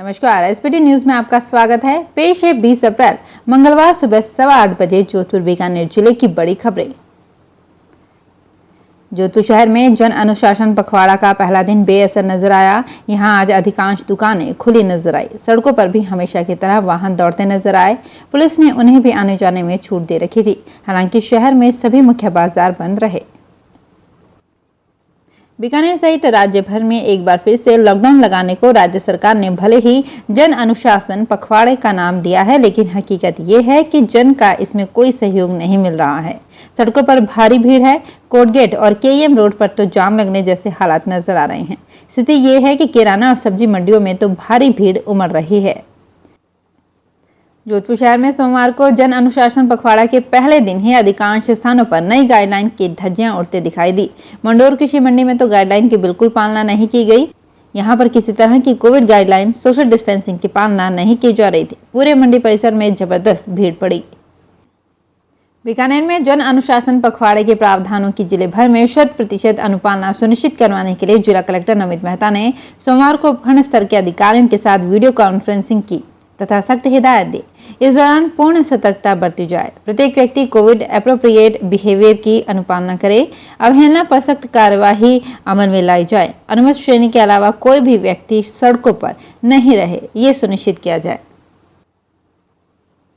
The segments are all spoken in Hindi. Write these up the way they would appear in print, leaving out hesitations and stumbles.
नमस्कार, एसपीटी न्यूज में आपका स्वागत है। पेश है 20 अप्रैल मंगलवार सुबह 8:15 बजे जोधपुर बीकानेर जिले की बड़ी खबरें। जोधपुर शहर में जन अनुशासन पखवाड़ा का पहला दिन बेअसर नजर आया। यहां आज अधिकांश दुकानें खुली नजर आई। सड़कों पर भी हमेशा की तरह वाहन दौड़ते नजर आए। पुलिस ने उन्हें भी आने जाने में छूट दे रखी थी। हालांकि शहर में सभी मुख्य बाजार बंद रहे। बीकानेर सहित राज्य भर में एक बार फिर से लॉकडाउन लगाने को राज्य सरकार ने भले ही जन अनुशासन पखवाड़े का नाम दिया है, लेकिन हकीकत ये है कि जन का इसमें कोई सहयोग नहीं मिल रहा है। सड़कों पर भारी भीड़ है। कोर्ट गेट और केईएम रोड पर तो जाम लगने जैसे हालात नजर आ रहे हैं। स्थिति ये है कि किराना और सब्जी मंडियों में तो भारी भीड़ उमड़ रही है। जोधपुर शहर में सोमवार को जन अनुशासन पखवाड़ा के पहले दिन ही अधिकांश स्थानों पर नई गाइडलाइन की धज्जियां उड़ते दिखाई दी। मंडोर कृषि मंडी में तो गाइडलाइन की बिल्कुल पालना नहीं की गई। यहां पर किसी तरह की कोविड गाइडलाइन, सोशल डिस्टेंसिंग की पालना नहीं की जा रही थी। पूरे मंडी परिसर में जबरदस्त भीड़ पड़ी। बीकानेर में जन अनुशासन पखवाड़े के प्रावधानों की जिले भर में 100% अनुपालना सुनिश्चित करवाने के लिए जिला कलेक्टर नमित मेहता ने सोमवार को खंड स्तर के अधिकारियों के साथ वीडियो कॉन्फ्रेंसिंग की तथा सख्त हिदायत दी। इस दौरान पूर्ण सतर्कता बरती जाए। प्रत्येक व्यक्ति कोविड एप्रोप्रिएट बिहेवियर की अनुपालना करे। अवहेलना पर सख्त कार्यवाही अमल में लाई जाए। अनुमत श्रेणी के अलावा कोई भी व्यक्ति सड़कों पर नहीं रहे, ये सुनिश्चित किया जाए।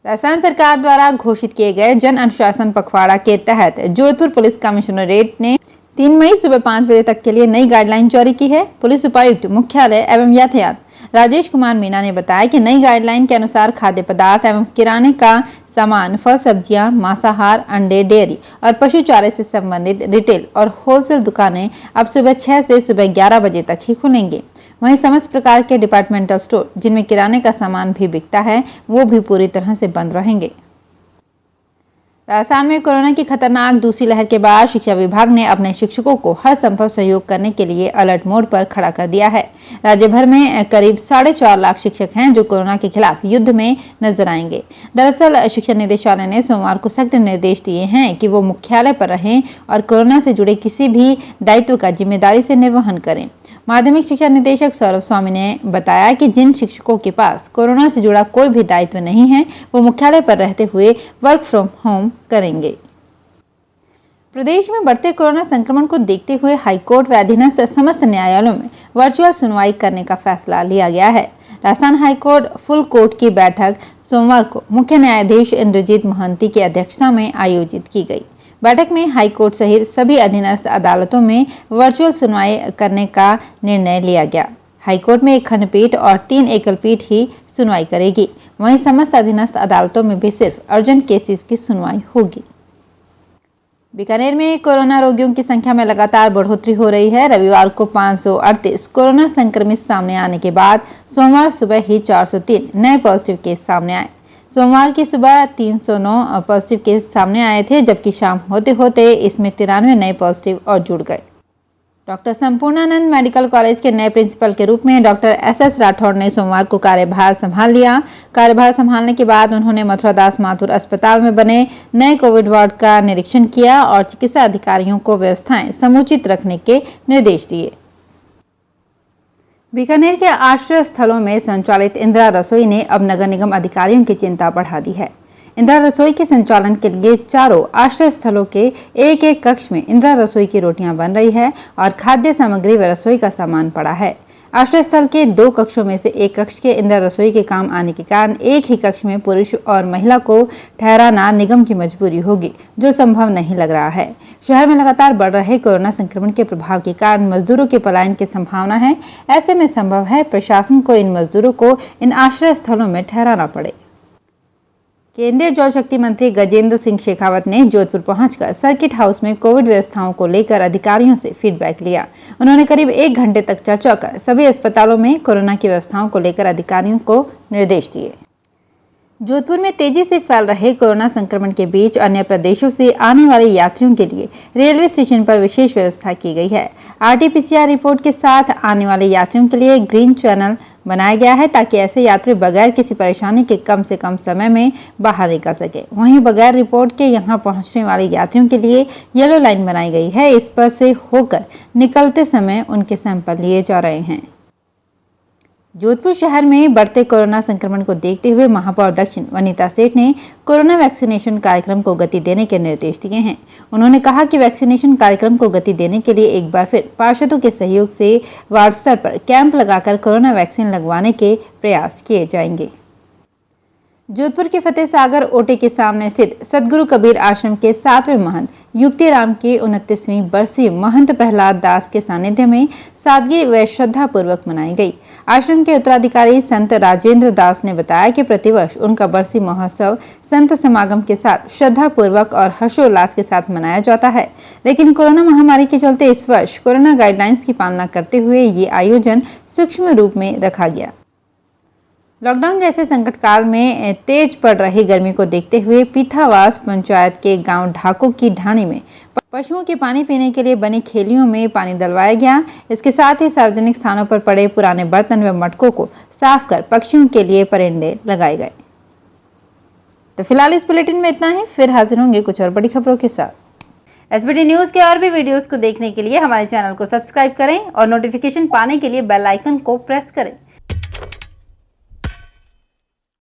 राजस्थान सरकार द्वारा घोषित किए गए जन अनुशासन पखवाड़ा के तहत जोधपुर पुलिस कमिश्नरेट ने 3 मई सुबह 5 बजे तक के लिए नई गाइडलाइन जारी की है। पुलिस उपायुक्त मुख्यालय एवं यातायात राजेश कुमार मीना ने बताया कि नई गाइडलाइन के अनुसार खाद्य पदार्थ एवं किराने का सामान, फल, सब्जियां, मांसाहार, अंडे, डेयरी और पशु चारे से संबंधित रिटेल और होलसेल दुकानें अब सुबह 6 से सुबह 11 बजे तक ही खुलेंगी। वहीं समस्त प्रकार के डिपार्टमेंटल स्टोर जिनमें किराने का सामान भी बिकता है, वो भी पूरी तरह से बंद रहेंगे। राजस्थान में कोरोना की खतरनाक दूसरी लहर के बाद शिक्षा विभाग ने अपने शिक्षकों को हर संभव सहयोग करने के लिए अलर्ट मोड पर खड़ा कर दिया है। राज्य भर में करीब 4.5 लाख शिक्षक हैं जो कोरोना के खिलाफ युद्ध में नजर आएंगे। दरअसल शिक्षा निदेशालय ने सोमवार को सख्त निर्देश दिए हैं कि वो मुख्यालय पर रहें और कोरोना से जुड़े किसी भी दायित्व का जिम्मेदारी से निर्वहन करें। माध्यमिक शिक्षा निदेशक सौरभ स्वामी ने बताया कि जिन शिक्षकों के पास कोरोना से जुड़ा कोई भी दायित्व नहीं है, वो मुख्यालय पर रहते हुए वर्क फ्रॉम होम करेंगे। प्रदेश में बढ़ते कोरोना संक्रमण को देखते हुए हाईकोर्ट व अधीनस्थ समस्त न्यायालयों में वर्चुअल सुनवाई करने का फैसला लिया गया है। राजस्थान हाईकोर्ट फुल कोर्ट की बैठक सोमवार को मुख्य न्यायाधीश इंद्रजीत मोहंती की अध्यक्षता में आयोजित की गई। बैठक में हाईकोर्ट सहित सभी अधीनस्थ अदालतों में वर्चुअल सुनवाई करने का निर्णय लिया गया। हाईकोर्ट में एक खंडपीठ और 3 एकल पीठ ही सुनवाई करेगी। वहीं समस्त अधीनस्थ अदालतों में भी सिर्फ अर्जेंट केसेस की सुनवाई होगी। बीकानेर में कोरोना रोगियों की संख्या में लगातार बढ़ोतरी हो रही है। रविवार को 538 कोरोना संक्रमित सामने आने के बाद सोमवार सुबह ही 403 नए पॉजिटिव केस सामने आए। सोमवार की सुबह 309 पॉजिटिव केस सामने आए थे, जबकि शाम होते होते इसमें 93 नए पॉजिटिव और जुड़ गए। डॉक्टर संपूर्णानंद मेडिकल कॉलेज के नए प्रिंसिपल के रूप में डॉक्टर एस राठौड़ ने सोमवार को कार्यभार संभाल लिया। कार्यभार संभालने के बाद उन्होंने मथुरादास माथुर अस्पताल में बने नए कोविड वार्ड का निरीक्षण किया और चिकित्सा अधिकारियों को व्यवस्थाएं समुचित रखने के निर्देश दिए। बीकानेर के आश्रय स्थलों में संचालित इंदिरा रसोई ने अब नगर निगम अधिकारियों की चिंता बढ़ा दी है। इंदिरा रसोई के संचालन के लिए चारों आश्रय स्थलों के एक कक्ष में इंदिरा रसोई की रोटियां बन रही है और खाद्य सामग्री व रसोई का सामान पड़ा है। आश्रय स्थल के 2 कक्षों में से एक कक्ष के इंदिरा रसोई के काम आने के कारण एक ही कक्ष में पुरुष और महिला को ठहराना निगम की मजबूरी होगी, जो संभव नहीं लग रहा है। शहर में लगातार बढ़ रहे कोरोना संक्रमण के प्रभाव के कारण मजदूरों के पलायन की संभावना है। ऐसे में संभव है प्रशासन को इन मजदूरों को इन आश्रय स्थलों में ठहराना पड़े। केंद्रीय जल शक्ति मंत्री गजेंद्र सिंह शेखावत ने जोधपुर पहुंचकर सर्किट हाउस में कोविड व्यवस्थाओं को लेकर अधिकारियों से फीडबैक लिया। उन्होंने करीब 1 घंटे तक चर्चा कर सभी अस्पतालों में कोरोना की व्यवस्थाओं को लेकर अधिकारियों को निर्देश दिए। जोधपुर में तेजी से फैल रहे कोरोना संक्रमण के बीच अन्य प्रदेशों से आने वाले यात्रियों के लिए रेलवे स्टेशन पर विशेष व्यवस्था की गई है। RT-PCR रिपोर्ट के साथ आने वाले यात्रियों के लिए ग्रीन चैनल बनाया गया है, ताकि ऐसे यात्री बगैर किसी परेशानी के कम से कम समय में बाहर निकल सके। वहीं बगैर रिपोर्ट के यहां पहुंचने वाले यात्रियों के लिए येलो लाइन बनाई गई है। इस पर से होकर निकलते समय उनके सैंपल लिए जा रहे हैं। जोधपुर शहर में बढ़ते कोरोना संक्रमण को देखते हुए महापौर दक्षिण वनिता सेठ ने कोरोना वैक्सीनेशन कार्यक्रम को गति देने के निर्देश दिए हैं। उन्होंने कहा कि वैक्सीनेशन कार्यक्रम को गति देने के लिए एक बार फिर पार्षदों के सहयोग से वार्ड स्तर पर कैंप लगाकर कोरोना वैक्सीन लगवाने के प्रयास किए जाएंगे। जोधपुर के फतेह सागर ओटे के सामने स्थित सदगुरु कबीर आश्रम के 7वें महंत युक्तिराम की 29वीं बरसी महंत प्रहलाद दास के सानिध्य में सादगी व श्रद्धा पूर्वक मनाई गई। आश्रम के उत्तराधिकारी संत राजेंद्र दास ने बताया कि प्रतिवर्ष उनका बरसी महोत्सव संत समागम के साथ श्रद्धा पूर्वक और हर्षोल्लास के साथ मनाया जाता है, लेकिन कोरोना महामारी के चलते इस वर्ष कोरोना गाइडलाइंस की पालना करते हुए ये आयोजन सूक्ष्म रूप में रखा गया। लॉकडाउन जैसे संकट काल में तेज पड़ रही गर्मी को देखते हुए पीथावास पंचायत के गांव ढाकों की ढाणी में पशुओं के पानी पीने के लिए बनी खेलियों में पानी डलवाया गया। इसके साथ ही सार्वजनिक स्थानों पर पड़े पुराने बर्तन व मटकों को साफ कर पक्षियों के लिए परिंदे लगाए गए। तो फिलहाल इस बुलेटिन में इतना ही, फिर हाजिर होंगे कुछ और बड़ी खबरों के साथ। एसबीटी न्यूज के और भी वीडियोस को देखने के लिए हमारे चैनल को सब्सक्राइब करें और नोटिफिकेशन पाने के लिए बेल आइकन को प्रेस करें।